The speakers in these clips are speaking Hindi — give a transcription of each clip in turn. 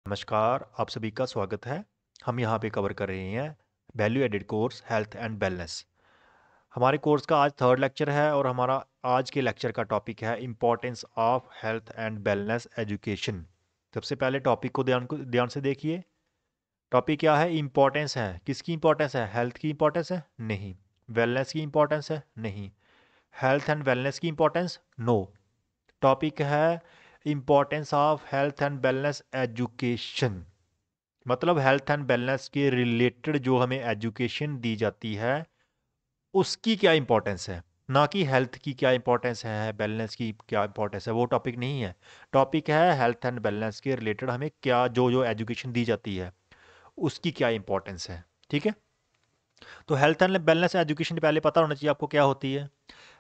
नमस्कार, आप सभी का स्वागत है। हम यहाँ पे कवर कर रहे हैं value added course health and wellness. हमारे कोर्स का आज थर्ड लेक्चर है और हमारा आज के लेक्चर का टॉपिक है importance of health and wellness education. सबसे पहले टॉपिक को ध्यान से देखिए। टॉपिक क्या है? इम्पोर्टेंस है। किसकी इम्पोर्टेंस है? हेल्थ की इम्पोर्टेंस है? नहीं। वेलनेस की इम्पोर्टेंस है? नहीं। हेल्थ एंड वेलनेस की इम्पोर्टेंस? नो। टॉपिक है importance of health and wellness education. मतलब हेल्थ एंड वेलनेस के रिलेटेड जो हमें एजुकेशन दी जाती है उसकी क्या इंपॉर्टेंस है, ना कि हेल्थ की क्या इंपॉर्टेंस है, वेलनेस की क्या इंपॉर्टेंस है। वो टॉपिक नहीं है। टॉपिक है हेल्थ एंड वेलनेस के रिलेटेड हमें क्या जो जो एजुकेशन दी जाती है उसकी क्या इंपॉर्टेंस है। ठीक है। तो हेल्थ एंड वेलनेस एजुकेशन पहले पता होना चाहिए आपको क्या होती है।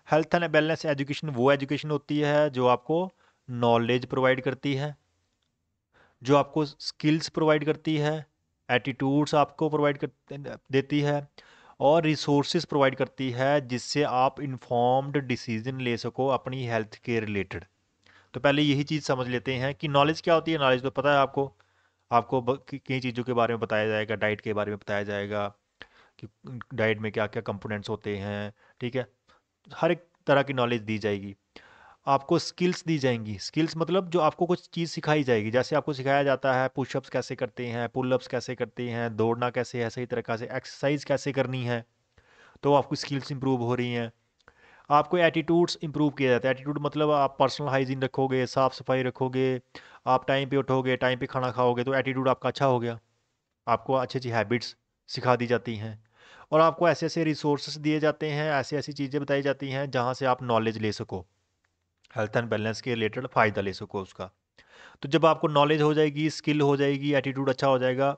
हेल्थ एंड वेलनेस एजुकेशन वो एजुकेशन होती है जो आपको नॉलेज प्रोवाइड करती है, जो आपको स्किल्स प्रोवाइड करती है, एटीट्यूड्स आपको प्रोवाइड कर देती है और रिसोर्सेज प्रोवाइड करती है जिससे आप इन्फॉर्म्ड डिसीजन ले सको अपनी हेल्थ के रिलेटेड। तो पहले यही चीज़ समझ लेते हैं कि नॉलेज क्या होती है। नॉलेज तो पता है आपको। आपको कई चीज़ों के बारे में बताया जाएगा, डाइट के बारे में बताया जाएगा कि डाइट में क्या क्या कंपोनेंट्स होते हैं। ठीक है। हर एक तरह की नॉलेज दी जाएगी। आपको स्किल्स दी जाएंगी। स्किल्स मतलब जो आपको कुछ चीज़ सिखाई जाएगी। जैसे आपको सिखाया जाता है पुशअप्स कैसे करते हैं, पुलअप्स कैसे करते हैं, दौड़ना कैसे है सही तरीक़ा से, एक्सरसाइज कैसे करनी है। तो आपकी स्किल्स इंप्रूव हो रही हैं। आपको एटीट्यूड्स इंप्रूव किया जाता है। एटीट्यूड मतलब आप पर्सनल हाइजीन रखोगे, साफ़ सफाई रखोगे, आप टाइम पे उठोगे, टाइम पे खाना खाओगे, तो एटीट्यूड आपका अच्छा हो गया। आपको अच्छी अच्छी हैबिट्स सिखा दी जाती हैं और आपको ऐसे ऐसे रिसोर्सेज दिए जाते हैं, ऐसी ऐसी चीज़ें बताई जाती हैं जहाँ से आप नॉलेज ले सको, हेल्थ एंड बैलेंस के रिलेटेड फ़ायदा ले सको उसका। तो जब आपको नॉलेज हो जाएगी, स्किल हो जाएगी, एटीट्यूड अच्छा हो जाएगा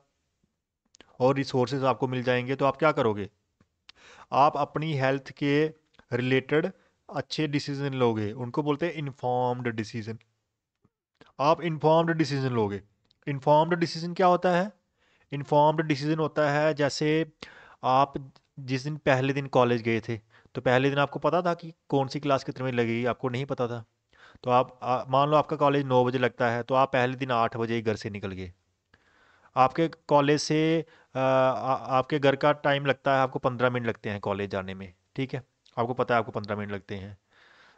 और रिसोर्सेज आपको मिल जाएंगे, तो आप क्या करोगे? आप अपनी हेल्थ के रिलेटेड अच्छे डिसीजन लोगे। उनको बोलते हैं इन्फॉर्म्ड डिसीजन। आप इन्फॉर्म्ड डिसीजन लोगे। इन्फॉर्म्ड डिसीजन क्या होता है? इन्फॉर्म्ड डिसीजन होता है जैसे आप जिस दिन पहले दिन कॉलेज गए थे, तो पहले दिन आपको पता था कि कौन सी क्लास कितने में लगेगी? आपको नहीं पता था। तो आप मान लो आपका कॉलेज 9 बजे लगता है, तो आप पहले दिन 8 बजे ही घर से निकल गए। आपके कॉलेज से आपके घर का टाइम लगता है, आपको 15 मिनट लगते हैं कॉलेज जाने में। ठीक है। आपको पता है आपको 15 मिनट लगते हैं।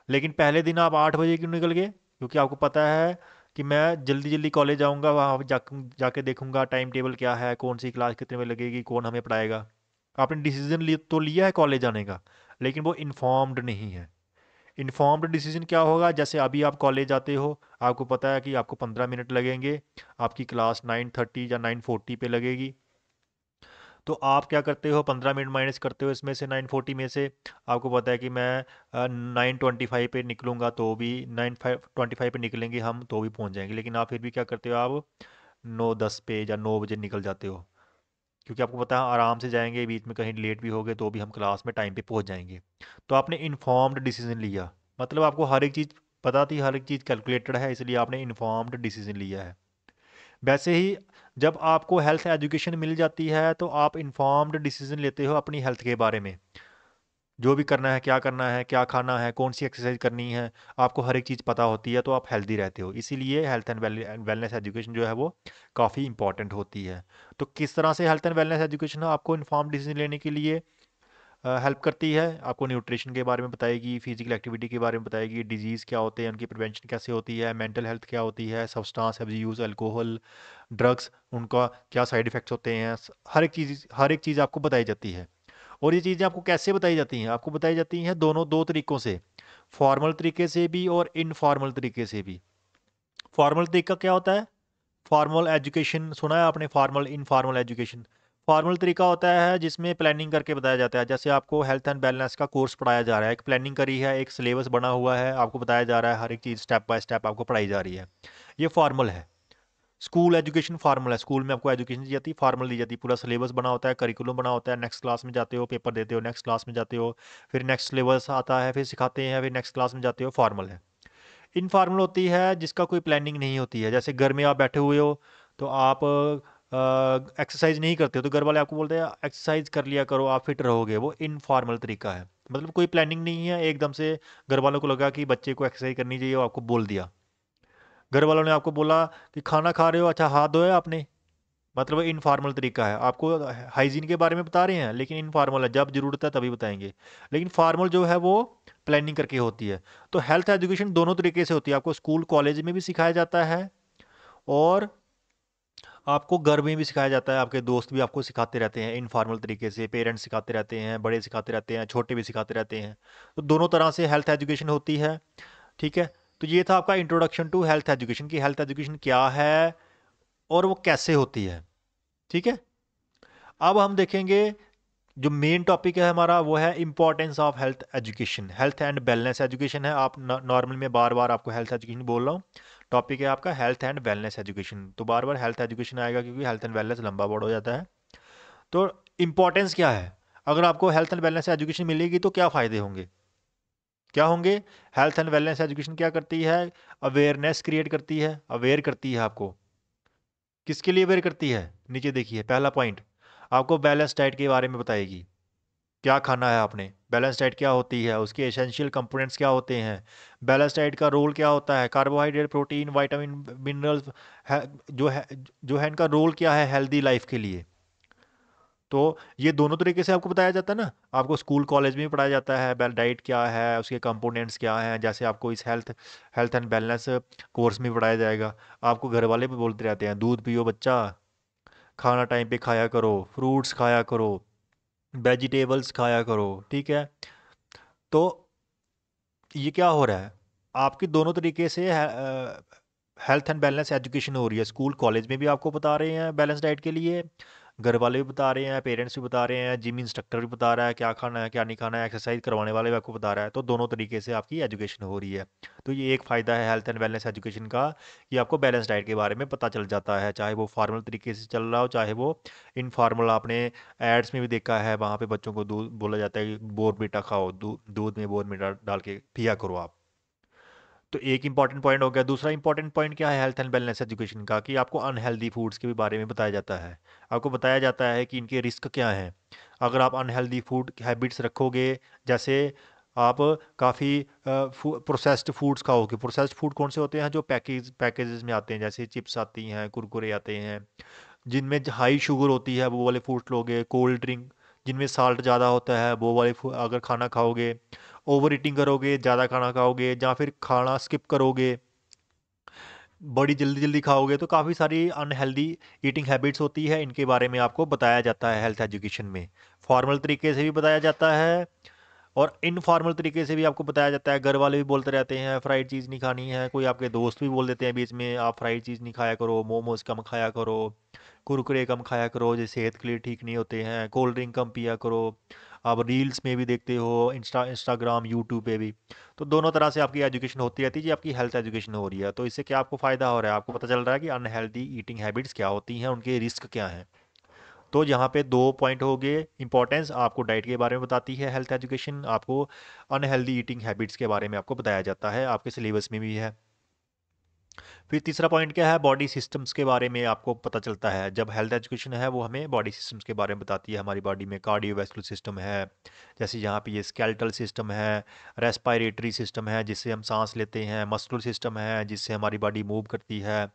लेकिन पहले दिन आप 8 बजे क्यों निकल गए? क्योंकि आपको पता है कि मैं जल्दी जल्दी कॉलेज जाऊंगा, वहाँ जाके देखूंगा टाइम टेबल क्या है, कौन सी क्लास कितने में लगेगी, कौन हमें पढ़ाएगा। आपने डिसीजन तो लिया है कॉलेज जाने का, लेकिन वो इन्फॉर्म्ड नहीं है। इन्फॉर्म्ड डिसीजन क्या होगा? जैसे अभी आप कॉलेज जाते हो, आपको पता है कि आपको 15 मिनट लगेंगे, आपकी क्लास 9:30 या 9:40 पे लगेगी। तो आप क्या करते हो? 15 मिनट माइनस करते हो इसमें से, 9:40 में से। आपको पता है कि मैं 9:25 पे निकलूँगा, तो भी 9:25 पे निकलेंगे हम तो भी पहुँच जाएंगे। लेकिन आप फिर भी क्या करते हो? आप 9:10 पे या 9 बजे निकल जाते हो, क्योंकि आपको पता है आराम से जाएंगे, बीच में कहीं लेट भी हो गए तो भी हम क्लास में टाइम पे पहुँच जाएंगे। तो आपने इन्फॉर्म्ड डिसीजन लिया। मतलब आपको हर एक चीज़ पता थी, हर एक चीज़ कैलकुलेटेड है, इसलिए आपने इन्फॉर्म्ड डिसीजन लिया है। वैसे ही जब आपको हेल्थ एजुकेशन मिल जाती है तो आप इन्फॉर्म्ड डिसीजन लेते हो अपनी हेल्थ के बारे में। जो भी करना है, क्या खाना है, कौन सी एक्सरसाइज करनी है, आपको हर एक चीज़ पता होती है, तो आप हेल्दी रहते हो। इसीलिए हेल्थ एंड वेलनेस एजुकेशन जो है वो काफ़ी इंपॉर्टेंट होती है। तो किस तरह से हेल्थ एंड वेलनेस एजुकेशन आपको इन्फॉर्म्ड डिसीजन लेने के लिए हेल्प करती है? आपको न्यूट्रिशन के बारे में बताएगी, फिजिकल एक्टिविटी के बारे में बताएगी, डिजीज़ क्या होते हैं, उनकी प्रिवेंशन कैसे होती है, मेंटल हेल्थ क्या होती है, सब्सटेंस अब्यूज़, अल्कोहल, ड्रग्स, उनका क्या साइड इफ़ेक्ट्स होते हैं। हर एक चीज़ आपको बताई जाती है। और ये चीज़ें आपको कैसे बताई जाती हैं? आपको बताई जाती हैं दोनों दो तरीक़ों से, फॉर्मल तरीके से भी और इनफॉर्मल तरीके से भी। फॉर्मल तरीका क्या होता है? फॉर्मल एजुकेशन सुना है आपने? Formal informal education. फॉर्मल तरीका होता है जिसमें प्लानिंग करके बताया जाता है। जैसे आपको हेल्थ एंड बैलेंस का कोर्स पढ़ाया जा रहा है, एक प्लानिंग करी है, एक सिलेबस बना हुआ है, आपको बताया जा रहा है, हर एक चीज़ स्टेप बाय स्टेप आपको पढ़ाई जा रही है। ये फॉर्मल है। स्कूल एजुकेशन फॉर्मल है। स्कूल में आपको एजुकेशन दी जाती है, फॉर्मल दी जाती है। पूरा सिलेबस बना होता है, करिकुलम बना होता है। नेक्स्ट क्लास में जाते हो, पेपर देते हो, नेक्स्ट क्लास में जाते हो, फिर नेक्स्ट सिलेबस आता है, फिर सिखाते हैं, फिर नेक्स्ट क्लास में जाते हो। फॉर्मल है। इनफॉर्मल होती है जिसका कोई प्लानिंग नहीं होती है। जैसे घर में आप बैठे हुए हो, तो आप एक्सरसाइज नहीं करते हो, तो घर वाले आपको बोलते हैं एक्सरसाइज कर लिया करो, आप फिट रहोगे। वो इनफॉर्मल तरीका है। मतलब कोई प्लानिंग नहीं है, एकदम से घर वालों को लगा कि बच्चे को एक्सरसाइज करनी चाहिए, वो आपको बोल दिया। घर वालों ने आपको बोला कि खाना खा रहे हो, अच्छा हाथ धोया आपने, मतलब इनफॉर्मल तरीका है। आपको हाइजीन के बारे में बता रहे हैं लेकिन इनफॉर्मल है, जब ज़रूरत है तभी बताएंगे। लेकिन फार्मल जो है वो प्लानिंग करके होती है। तो हेल्थ एजुकेशन दोनों तरीके से होती है, आपको स्कूल कॉलेज में भी सिखाया जाता है और आपको घर में भी सिखाया जाता है। आपके दोस्त भी आपको सिखाते रहते हैं इनफॉर्मल तरीके से, पेरेंट्स सिखाते रहते हैं, बड़े सिखाते रहते हैं, छोटे भी सिखाते रहते हैं। तो दोनों तरह से हेल्थ एजुकेशन होती है। ठीक है, तो ये था आपका इंट्रोडक्शन टू हेल्थ एजुकेशन की हेल्थ एजुकेशन क्या है और वो कैसे होती है। ठीक है, अब हम देखेंगे जो मेन टॉपिक है हमारा वो है importance of health education. Health and wellness education है, आप नॉर्मल में बार बार आपको हेल्थ एजुकेशन बोल रहा हूँ। टॉपिक है आपका हेल्थ एंड वेलनेस एजुकेशन, तो बार बार हेल्थ एजुकेशन आएगा क्योंकि हेल्थ एंड वेलनेस लंबा वर्ड हो जाता है। तो इंपॉर्टेंस क्या है, अगर आपको हेल्थ एंड वेलनेस एजुकेशन मिलेगी तो क्या फ़ायदे होंगे, क्या होंगे। हेल्थ एंड वेलनेस एजुकेशन क्या करती है, अवेयरनेस क्रिएट करती है, अवेयर करती है आपको। किसके लिए अवेयर करती है, नीचे देखिए पहला पॉइंट, आपको बैलेंस डाइट के बारे में बताएगी। क्या खाना है आपने, बैलेंस डाइट क्या होती है, उसके एसेंशियल कंपोनेंट्स क्या होते हैं, बैलेंस डाइट का रोल क्या होता है, कार्बोहाइड्रेट प्रोटीन विटामिन मिनरल्स है, जो है इनका रोल क्या है हेल्दी लाइफ के लिए। तो ये दोनों तरीके से आपको बताया जाता है ना, आपको स्कूल कॉलेज में भी पढ़ाया जाता है बेल डाइट क्या है, उसके कंपोनेंट्स क्या हैं, जैसे आपको इस health health and wellness course में भी पढ़ाया जाएगा। आपको घर वाले भी बोलते रहते हैं दूध पियो बच्चा, खाना टाइम पे खाया करो, फ्रूट्स खाया करो, वेजिटेबल्स खाया करो। ठीक है, तो ये क्या हो रहा है, आपकी दोनों तरीके से हेल्थ एंड बैलेंस एजुकेशन हो रही है। स्कूल कॉलेज में भी आपको बता रहे हैं बैलेंस डाइट के लिए, घर वाले भी बता रहे हैं, पेरेंट्स भी बता रहे हैं, जिम इंस्ट्रक्टर भी बता रहा है क्या खाना है क्या नहीं खाना है, एक्सरसाइज करवाने वाले भी आपको बता रहा है। तो दोनों तरीके से आपकी एजुकेशन हो रही है। तो ये एक फ़ायदा है हेल्थ एंड वेलनेस एजुकेशन का कि आपको बैलेंस डाइट के बारे में पता चल जाता है, चाहे वो फार्मल तरीके से चल रहा हो चाहे वो इनफॉर्मल। आपने एड्स में भी देखा है, वहाँ पे बच्चों को दूध बोला जाता है कि बोर्नवीटा खाओ, दूध में बोर्नवीटा डाल के पिया करो आप। तो एक इंपॉर्टेंट पॉइंट हो गया। दूसरा इंपॉर्टेंट पॉइंट क्या है हेल्थ एंड वेलनेस एजुकेशन का, कि आपको अनहेल्दी फूड्स के भी बारे में बताया जाता है। आपको बताया जाता है कि इनके रिस्क क्या हैं। अगर आप अनहेल्दी फूड हैबिट्स रखोगे, जैसे आप काफ़ी प्रोसेस्ड फूड्स खाओगे। प्रोसेस्ड फूड कौन से होते हैं, जो पैकेजेस में आते हैं, जैसे चिप्स आती हैं, कुरकुरे आते हैं, जिनमें हाई शुगर होती है वो वाले फूड्स लोगे। कोल्ड ड्रिंक जिनमें साल्ट ज़्यादा होता है वो वाले अगर खाना खाओगे, ओवर ईटिंग करोगे, ज़्यादा खाना खाओगे या फिर खाना स्किप करोगे, बड़ी जल्दी जल्दी खाओगे, तो काफ़ी सारी अनहेल्दी ईटिंग हैबिट्स होती है। इनके बारे में आपको बताया जाता है हेल्थ एजुकेशन में। फॉर्मल तरीके से भी बताया जाता है और इनफॉर्मल तरीके से भी आपको बताया जाता है। घर वाले भी बोलते रहते हैं फ्राइड चीज़ नहीं खानी है, कोई आपके दोस्त भी बोल देते हैं बीच में आप फ्राइड चीज़ नहीं खाया करो, मोमोज कम खाया करो, कुरकुरे कम खाया करो जो सेहत के लिए ठीक नहीं होते हैं, कोल्ड ड्रिंक कम पिया करो। आप रील्स में भी देखते हो, इंस्टाग्राम यूट्यूब पे भी। तो दोनों तरह से आपकी एजुकेशन होती रहती है जी, आपकी हेल्थ एजुकेशन हो रही है। तो इससे क्या आपको फ़ायदा हो रहा है, आपको पता चल रहा है कि अनहेल्दी ईटिंग हैबिट्स क्या होती हैं, उनके रिस्क क्या हैं। तो यहाँ पे दो पॉइंट हो गए। इंपॉर्टेंस आपको डाइट के बारे में बताती है हेल्थ एजुकेशन, आपको अनहेल्दी ईटिंग हैबिट्स के बारे में आपको बताया जाता है, आपके सिलेबस में भी है। फिर तीसरा पॉइंट क्या है, बॉडी सिस्टम्स के बारे में आपको पता चलता है। जब हेल्थ एजुकेशन है वो हमें बॉडी सिस्टम्स के बारे में बताती है। हमारी बॉडी में कार्डियोवैस्कुलर सिस्टम है, जैसे यहाँ पे ये स्केलेटल सिस्टम है, रेस्पिरेटरी सिस्टम है जिससे हम सांस लेते हैं, मस्कुलर सिस्टम है जिससे हमारी बॉडी मूव करती है,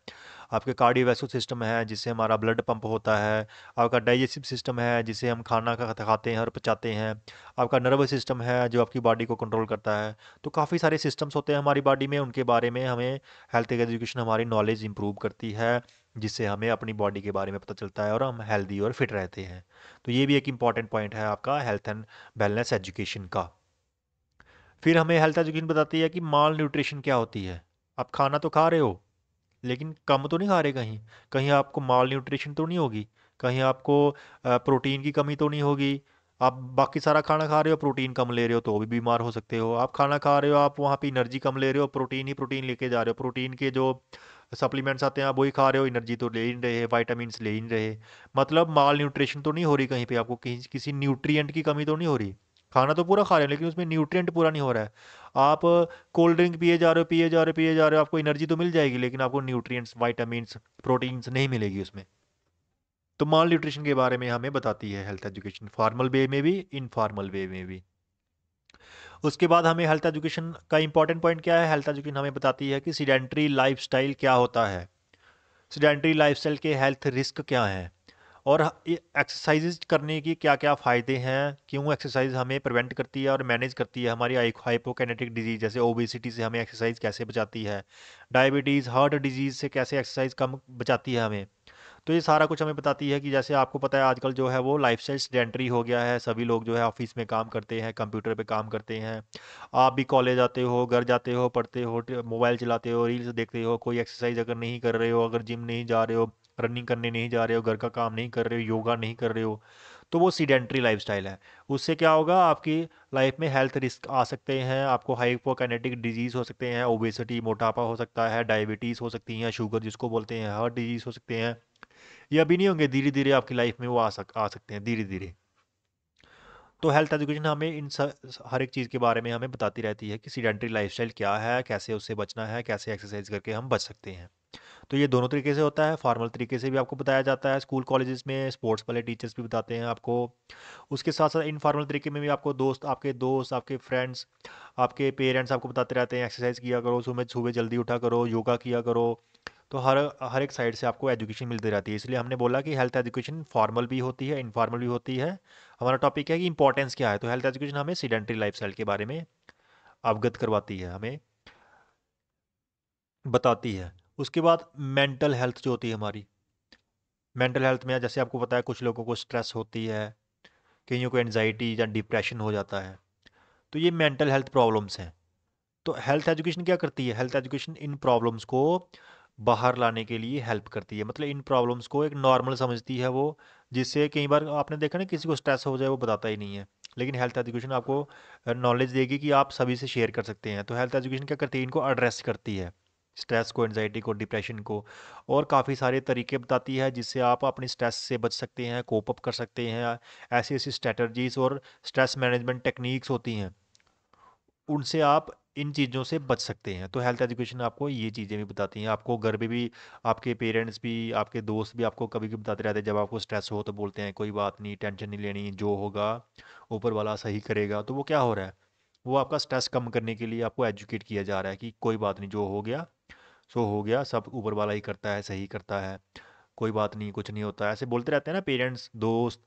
आपके कार्डियोवैस्कुलर सिस्टम है जिससे हमारा ब्लड पंप होता है, आपका डाइजेस्टिव सिस्टम है जिससे हम खाना खाते हैं और पचाते हैं, आपका नर्वस सिस्टम है जो आपकी बॉडी को कंट्रोल करता है। तो काफ़ी सारे सिस्टम्स होते हैं हमारी बॉडी में, उनके बारे में हमें हेल्थ एजुकेशन हमारी नॉलेज इंप्रूव करती है, जिससे हमें अपनी बॉडी के बारे में पता चलता है और हम हेल्दी और फिट रहते हैं। तो ये भी एक इंपॉर्टेंट पॉइंट है आपका हेल्थ एंड वेलनेस एजुकेशन का। फिर हमें हेल्थ एजुकेशन बताती है कि माल न्यूट्रिशन क्या होती है। आप खाना तो खा रहे हो लेकिन कम तो नहीं खा रहे, कहीं कहीं आपको माल न्यूट्रिशन तो नहीं होगी, कहीं आपको प्रोटीन की कमी तो नहीं होगी। आप बाकी सारा खाना खा रहे हो, प्रोटीन कम ले रहे हो तो भी बीमार हो सकते हो। आप खाना खा रहे हो, आप वहाँ पे एनर्जी कम ले रहे हो, प्रोटीन ही प्रोटीन लेके जा रहे हो, प्रोटीन के जो सप्लीमेंट्स आते हैं आप वही खा रहे हो, एनर्जी तो ले ही नहीं रहे, वाइटामिन ले ही नहीं रहे। मतलब माल न्यूट्रिशन तो नहीं हो रही कहीं पे, आपको कहीं किसी न्यूट्रिएंट की कमी तो नहीं हो रही। खाना तो पूरा खा रहे हो लेकिन उसमें न्यूट्रिएंट पूरा नहीं हो रहा है। आप कोल्ड ड्रिंक पिए जा रहे हो, पिए जा रहे हो, पिए जा रहे हो, आपको एनर्जी तो मिल जाएगी लेकिन आपको न्यूट्रिएंट्स वाइटामिन्स प्रोटीन्स नहीं मिलेगी उसमें। तो माल न्यूट्रिशन के बारे में हमें बताती है हेल्थ एजुकेशन, फॉर्मल वे में भी इनफॉर्मल वे में भी। उसके बाद हमें हेल्थ एजुकेशन का इंपॉर्टेंट पॉइंट क्या है, हेल्थ एजुकेशन हमें बताती है कि सीडेंट्री लाइफस्टाइल क्या होता है, सीडेंट्री लाइफस्टाइल के हेल्थ रिस्क क्या हैं, और एक्सरसाइज करने की क्या क्या फ़ायदे हैं, क्यों एक्सरसाइज हमें प्रिवेंट करती है और मैनेज करती है हमारी हाइपोकाइनेटिक डिजीज जैसे ओबेसिटी से हमें एक्सरसाइज कैसे बचाती है, डायबिटीज़ हार्ट डिजीज़ से कैसे एक्सरसाइज कम बचाती है हमें। तो ये सारा कुछ हमें बताती है कि जैसे आपको पता है आजकल जो है वो लाइफस्टाइल सेडेंटरी हो गया है, सभी लोग जो है ऑफिस में काम करते हैं, कंप्यूटर पे काम करते हैं। आप भी कॉलेज आते हो, घर जाते हो, पढ़ते हो, मोबाइल चलाते हो, रील्स देखते हो, कोई एक्सरसाइज अगर नहीं कर रहे हो, अगर जिम नहीं जा रहे हो, रनिंग करने नहीं जा रहे हो, घर का काम नहीं कर रहे हो, योगा नहीं कर रहे हो, तो वो सीडेंट्री लाइफस्टाइल है। उससे क्या होगा, आपकी लाइफ में हेल्थ रिस्क आ सकते हैं, आपको हाइपोकाइनेटिक डिजीज़ हो सकते हैं, ओबेसिटी मोटापा हो सकता है, डायबिटीज़ हो सकती हैं, शुगर जिसको बोलते हैं, हार्ट डिजीज़ हो सकते हैं। ये अभी नहीं होंगे, धीरे धीरे आपकी लाइफ में वो आ सकते हैं धीरे धीरे। तो हेल्थ एजुकेशन हमें हर एक चीज़ के बारे में हमें बताती रहती है कि सीडेंट्री लाइफस्टाइल क्या है, कैसे उससे बचना है, कैसे एक्सरसाइज करके हम बच सकते हैं। तो ये दोनों तरीके से होता है, फॉर्मल तरीके से भी आपको बताया जाता है, स्कूल कॉलेजेस में स्पोर्ट्स वाले टीचर्स भी बताते हैं आपको। उसके साथ साथ इनफॉर्मल तरीके में भी आपको दोस्त आपके फ्रेंड्स, आपके पेरेंट्स आपको बताते रहते हैं एक्सरसाइज किया करो, सुबह सुबह जल्दी उठा करो, योगा किया करो। तो हर हर एक साइड से आपको एजुकेशन मिलती रहती है, इसलिए हमने बोला कि हेल्थ एजुकेशन फॉर्मल भी होती है, इनफॉर्मल भी होती है। हमारा टॉपिक है कि इंपॉर्टेंस क्या है, तो हेल्थ एजुकेशन हमें सीडेंट्री लाइफस्टाइल के बारे में अवगत करवाती है, हमें बताती है। उसके बाद मेंटल हेल्थ जो होती है हमारी, मेंटल हेल्थ में जैसे आपको पता है कुछ लोगों को स्ट्रेस होती है, कईयों को एनजाइटी या डिप्रेशन हो जाता है, तो ये मेंटल हेल्थ प्रॉब्लम्स हैं। तो हेल्थ एजुकेशन क्या करती है, हेल्थ एजुकेशन इन प्रॉब्लम्स को बाहर लाने के लिए हेल्प करती है, मतलब इन प्रॉब्लम्स को एक नॉर्मल समझती है वो, जिससे कई बार आपने देखा ना किसी को स्ट्रेस हो जाए वो बताता ही नहीं है, लेकिन हेल्थ एजुकेशन आपको नॉलेज देगी कि आप सभी से शेयर कर सकते हैं। तो हेल्थ एजुकेशन क्या करती है, इनको एड्रेस करती है, स्ट्रेस को, एनजाइटी को, डिप्रेशन को, और काफ़ी सारे तरीके बताती है जिससे आप अपनी स्ट्रेस से बच सकते हैं, कोप अप कर सकते हैं। ऐसी ऐसी स्ट्रेटजीज और स्ट्रेस मैनेजमेंट टेक्निक्स होती हैं, उनसे आप इन चीज़ों से बच सकते हैं। तो हेल्थ एजुकेशन आपको ये चीज़ें भी बताती हैं, आपको घर में भी आपके पेरेंट्स भी, आपके दोस्त भी आपको कभी कभी बताते रहते हैं, जब आपको स्ट्रेस हो तो बोलते हैं कोई बात नहीं, टेंशन नहीं लेनी, जो होगा ऊपर वाला सही करेगा। तो वो क्या हो रहा है, वो आपका स्ट्रेस कम करने के लिए आपको एजुकेट किया जा रहा है कि कोई बात नहीं, जो हो गया सो हो गया, सब ऊपर वाला ही करता है, सही करता है, कोई बात नहीं, कुछ नहीं होता, ऐसे बोलते रहते हैं ना पेरेंट्स, दोस्त।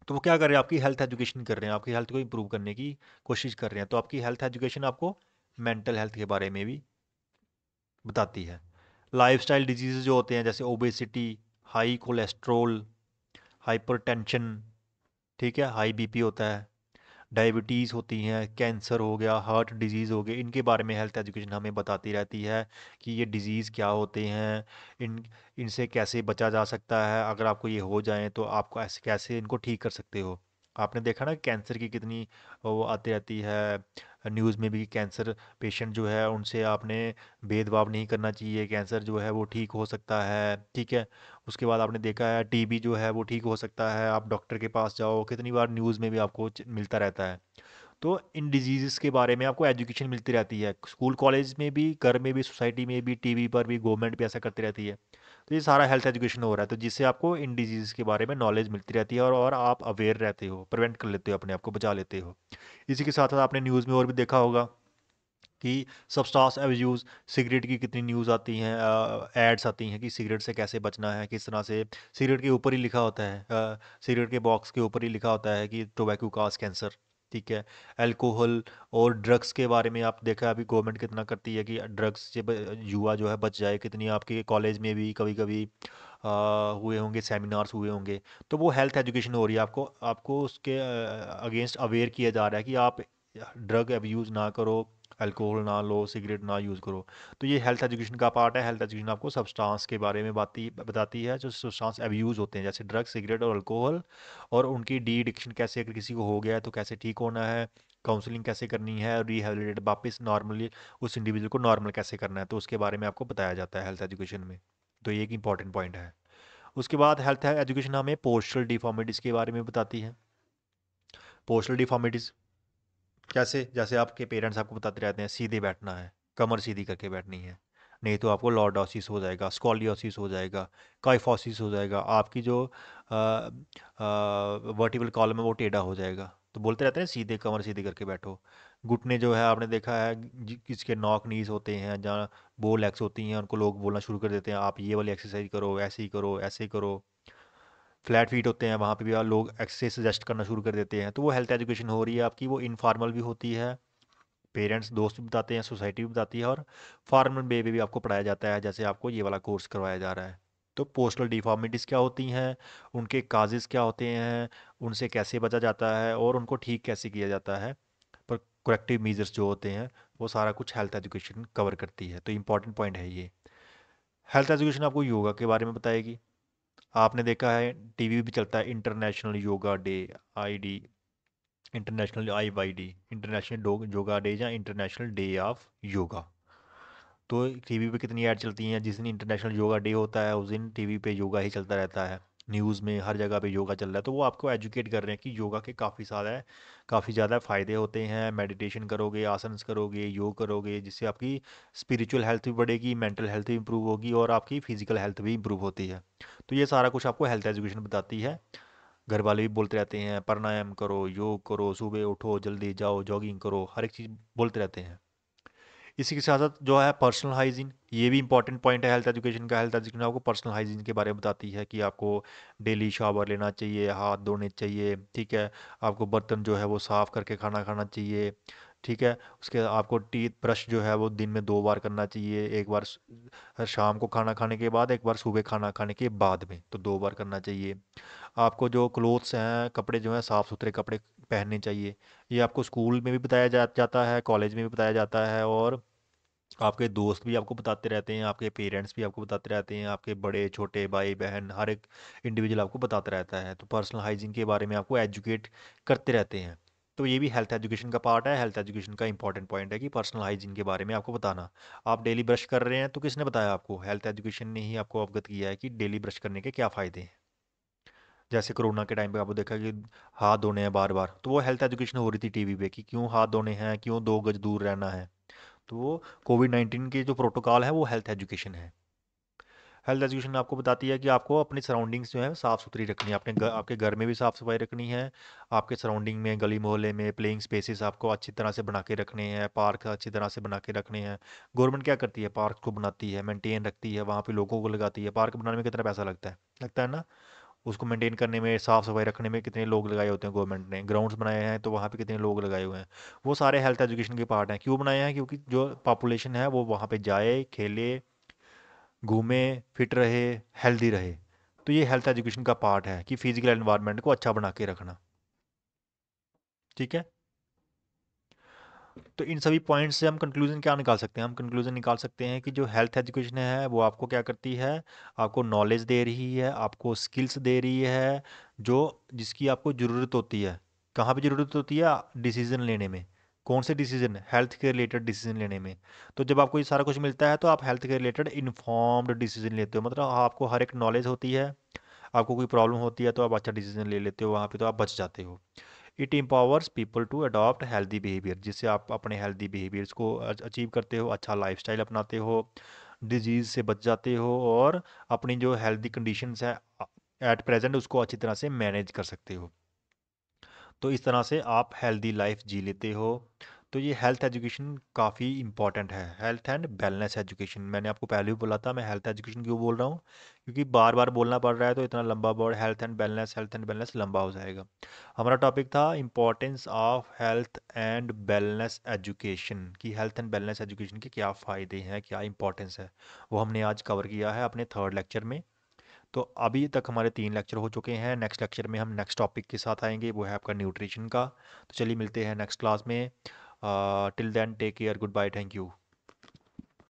तो वो क्या कर रहे हैं, आपकी हेल्थ एजुकेशन कर रहे हैं, आपकी हेल्थ को इंप्रूव करने की कोशिश कर रहे हैं। तो आपकी हेल्थ एजुकेशन आपको मेंटल हेल्थ के बारे में भी बताती है। लाइफस्टाइल डिजीज़ जो होते हैं जैसे ओबेसिटी, हाई कोलेस्ट्रोल, हाइपरटेंशन, ठीक है, हाई बीपी होता है, डायबिटीज़ होती हैं, कैंसर हो गया, हार्ट डिजीज़ हो गए, इनके बारे में हेल्थ एजुकेशन हमें बताती रहती है कि ये डिजीज़ क्या होते हैं, इन इनसे कैसे बचा जा सकता है, अगर आपको ये हो जाएँ तो आपको ऐसे कैसे इनको ठीक कर सकते हो। आपने देखा ना कैंसर की कितनी वो आती रहती है न्यूज़ में भी, कैंसर पेशेंट जो है उनसे आपने भेदभाव नहीं करना चाहिए, कैंसर जो है वो ठीक हो सकता है, ठीक है। उसके बाद आपने देखा है टीबी जो है वो ठीक हो सकता है, आप डॉक्टर के पास जाओ, कितनी बार न्यूज़ में भी आपको मिलता रहता है। तो इन डिजीज़ के बारे में आपको एजुकेशन मिलती रहती है, स्कूल कॉलेज में भी, घर में भी, सोसाइटी में भी, टीवी पर भी, गवर्नमेंट भी ऐसा करती रहती है। तो ये सारा हेल्थ एजुकेशन हो रहा है, तो जिससे आपको इन डिजीज़ के बारे में नॉलेज मिलती रहती है, और आप अवेयर रहते हो, प्रिवेंट कर लेते हो, अपने आप को बचा लेते हो। इसी के साथ साथ आपने न्यूज़ में और भी देखा होगा कि सब्सटेंस अब्यूज़, सिगरेट की कितनी न्यूज़ आती हैं, एड्स आती हैं कि सिगरेट से कैसे बचना है, किस तरह से। सिगरेट के ऊपर ही लिखा होता है, सिगरेट के बॉक्स के ऊपर ही लिखा होता है कि टोबैको काज कैंसर, ठीक है। अल्कोहल और ड्रग्स के बारे में आप देखा अभी गवर्नमेंट कितना करती है कि ड्रग्स से युवा जो है बच जाए, कितनी आपके कॉलेज में भी कभी कभी हुए होंगे, सेमिनार्स हुए होंगे। तो वो हेल्थ एजुकेशन हो रही है, आपको आपको उसके अगेंस्ट अवेयर किया जा रहा है कि आप ड्रग अब्यूज़ ना करो, अल्कोहल ना लो, सिगरेट ना यूज़ करो। तो ये हेल्थ एजुकेशन का पार्ट है। हेल्थ एजुकेशन आपको सब्सटेंस के बारे में बताती है, जो सब्सटेंस अब्यूज़ होते हैं जैसे ड्रग, सिगरेट और अल्कोहल, और उनकी डी एडिक्शन कैसे, अगर किसी को हो गया है तो कैसे ठीक होना है, काउंसलिंग कैसे करनी है, और रिहेबिलिटेट वापस नॉर्मली उस इंडिविजुअल को नॉर्मल कैसे करना है, तो उसके बारे में आपको बताया जाता है हेल्थ एजुकेशन में। तो ये एक इंपॉर्टेंट पॉइंट है। उसके बाद हेल्थ एजुकेशन हमें पोस्चरल डिफॉर्मिटीज़ के बारे में बताती है। पोस्चरल डिफॉर्मिटीज़ कैसे, जैसे आपके पेरेंट्स आपको बताते रहते हैं सीधे बैठना है, कमर सीधी करके बैठनी है, नहीं तो आपको लॉर्डोसिस हो जाएगा, स्कॉलियोसिस हो जाएगा, काइफोसिस हो जाएगा, आपकी जो वर्टिबल कॉलम है वो टेढ़ा हो जाएगा, तो बोलते रहते हैं सीधे कमर सीधे करके बैठो। घुटने जो है आपने देखा है, किसके नॉक नीज होते हैं जहाँ बो लेग्स होती हैं, उनको लोग बोलना शुरू कर देते हैं आप ये वाली एक्सरसाइज करो, ऐसे ही करो, ऐसे ही करो। फ्लैट फीट होते हैं वहाँ पे भी आप लोग एक्सरसाइज सजेस्ट करना शुरू कर देते हैं। तो वो हेल्थ एजुकेशन हो रही है आपकी, वो इनफॉर्मल भी होती है, पेरेंट्स दोस्त भी बताते हैं, सोसाइटी भी बताती है, और फॉर्मल वे में भी आपको पढ़ाया जाता है, जैसे आपको ये वाला कोर्स करवाया जा रहा है। तो पोस्टल डिफॉर्मिटीज़ क्या होती हैं, उनके काजेज़ क्या होते हैं, उनसे कैसे बचा जाता है और उनको ठीक कैसे किया जाता है, पर करेक्टिव मीजर्स जो होते हैं, वो सारा कुछ हेल्थ एजुकेशन कवर करती है। तो इंपॉर्टेंट पॉइंट है ये। हेल्थ एजुकेशन आपको योगा के बारे में बताएगी। आपने देखा है टीवी भी चलता है international yoga day, ID, international IYD, international yoga day या इंटरनेशनल डे ऑफ योगा। तो टीवी पे कितनी ऐड चलती हैं, जिस दिन इंटरनेशनल योगा डे होता है उस दिन टीवी पे योगा ही चलता रहता है। न्यूज़ में हर जगह पे योगा चल रहा है, तो वो आपको एजुकेट कर रहे हैं कि योगा के काफ़ी ज़्यादा फ़ायदे होते हैं। मेडिटेशन करोगे, आसन्स करोगे, योग करोगे, जिससे आपकी स्पिरिचुअल हेल्थ भी बढ़ेगी, मेंटल हेल्थ भी इंप्रूव होगी और आपकी फिजिकल हेल्थ भी इंप्रूव होती है। तो ये सारा कुछ आपको हेल्थ एजुकेशन बताती है। घर वाले भी बोलते रहते हैं प्राणायाम करो, योग करो, सुबह उठो, जल्दी जाओ, जॉगिंग करो, हर एक चीज़ बोलते रहते हैं। इसी के साथ साथ जो है पर्सनल हाइजीन, ये भी इंपॉर्टेंट पॉइंट है हेल्थ एजुकेशन का। हेल्थ एजुकेशन आपको पर्सनल हाइजीन के बारे में बताती है कि आपको डेली शावर लेना चाहिए, हाथ धोने चाहिए, ठीक है। आपको बर्तन जो है वो साफ़ करके खाना खाना चाहिए, ठीक है। उसके आपको टीथ ब्रश जो है वो दिन में 2 बार करना चाहिए, एक बार शाम को खाना खाने के बाद, एक बार सुबह खाना खाने के बाद में, तो 2 बार करना चाहिए। आपको जो क्लोथ्स हैं, कपड़े जो हैं, साफ़ सुथरे कपड़े पहनने चाहिए। ये आपको स्कूल में भी बताया जाता है, कॉलेज में भी बताया जाता है, और आपके दोस्त भी आपको बताते रहते हैं, आपके पेरेंट्स भी आपको बताते रहते हैं, आपके बड़े छोटे भाई बहन हर एक इंडिविजुअल आपको बताता रहता है। तो पर्सनल हाइजीन के बारे में आपको एजुकेट करते रहते हैं। तो ये भी हेल्थ एजुकेशन का पार्ट है। हेल्थ एजुकेशन का इंपॉर्टेंट पॉइंट है कि पर्सनल हाइजीन के बारे में आपको बताना। आप डेली ब्रश कर रहे हैं तो किसने बताया आपको? हेल्थ एजुकेशन ने ही आपको अवगत किया है कि डेली ब्रश करने के क्या फ़ायदे हैं। जैसे कोरोना के टाइम पे आपको देखा कि हाथ धोने हैं बार बार, तो वो हेल्थ एजुकेशन हो रही थी टीवी पे कि क्यों हाथ धोने हैं, क्यों 2 गज दूर रहना है। तो वो कोविड-19 के जो प्रोटोकॉल है वो हेल्थ एजुकेशन है। हेल्थ एजुकेशन आपको बताती है कि आपको अपनी सराउंडिंग्स जो है साफ़ सुथरी रखनी है, आपके घर में भी साफ़ सफाई रखनी है, आपके सराउंडिंग में गली मोहल्ले में प्लेइंग स्पेसेस आपको अच्छी तरह से बना के रखने हैं, पार्क अच्छी तरह से बना के रखने हैं। गवर्नमेंट क्या करती है, पार्क को बनाती है, मेंटेन रखती है, वहाँ पे लोगों को लगाती है। पार्क बनाने में कितना पैसा लगता है ना। उसको मेंटेन करने में, साफ़ सफाई रखने में कितने लोग लगाए होते हैं गवर्नमेंट ने। ग्राउंड्स बनाए हैं तो वहाँ पे कितने लोग लगाए हुए हैं। वो सारे हेल्थ एजुकेशन के पार्ट हैं। क्यों बनाए हैं? क्योंकि जो पॉपुलेशन है वो वहाँ पे जाए, खेले, घूमे, फिट रहे, हेल्दी रहे। तो ये हेल्थ एजुकेशन का पार्ट है कि फिजिकल एनवायरनमेंट को अच्छा बना के रखना। ठीक है। तो इन सभी पॉइंट्स से हम कंक्लूजन क्या निकाल सकते हैं? हम कंक्लूजन निकाल सकते हैं कि जो हेल्थ एजुकेशन है वो आपको क्या करती है, आपको नॉलेज दे रही है, आपको स्किल्स दे रही है, जो जिसकी आपको ज़रूरत होती है। कहाँ पे ज़रूरत होती है? डिसीजन लेने में। कौन से डिसीजन? हेल्थ के रिलेटेड डिसीजन लेने में। तो जब आपको ये सारा कुछ मिलता है तो आप हेल्थ के रिलेटेड इन्फॉर्म्ड डिसीजन लेते हो, मतलब आपको हर एक नॉलेज होती है। आपको कोई प्रॉब्लम होती है तो आप अच्छा डिसीजन ले लेते हो, वहाँ पे तो आप बच जाते हो। It empowers people to adopt healthy behaviour, जिससे आप अपने हेल्दी बिहेवियर्स को अचीव करते हो, अच्छा लाइफस्टाइल अपनाते हो, डिजीज़ से बच जाते हो, और अपनी जो हेल्दी कंडीशंस है एट प्रेजेंट उसको अच्छी तरह से मैनेज कर सकते हो। तो इस तरह से आप हेल्दी लाइफ जी लेते हो। तो ये हेल्थ एजुकेशन काफ़ी इंपॉर्टेंट है। हेल्थ एंड वेलनेस एजुकेशन, मैंने आपको पहले भी बोला था। मैं हेल्थ एजुकेशन क्यों बोल रहा हूँ? क्योंकि बार बार बोलना पड़ रहा है, तो इतना लंबा वर्ड हेल्थ एंड वेलनेस लंबा हो जाएगा। हमारा टॉपिक था importance of health and wellness education, कि हेल्थ एंड वेलनेस एजुकेशन के क्या फ़ायदे हैं, क्या इंपॉर्टेंस है। वो हमने आज कवर किया है अपने थर्ड लेक्चर में। तो अभी तक हमारे 3 लेक्चर हो चुके हैं। नेक्स्ट लेक्चर में हम नेक्स्ट टॉपिक के साथ आएंगे, वो है आपका न्यूट्रिशन का। तो चलिए मिलते हैं नेक्स्ट क्लास में। Till then take care, good bye, thank you.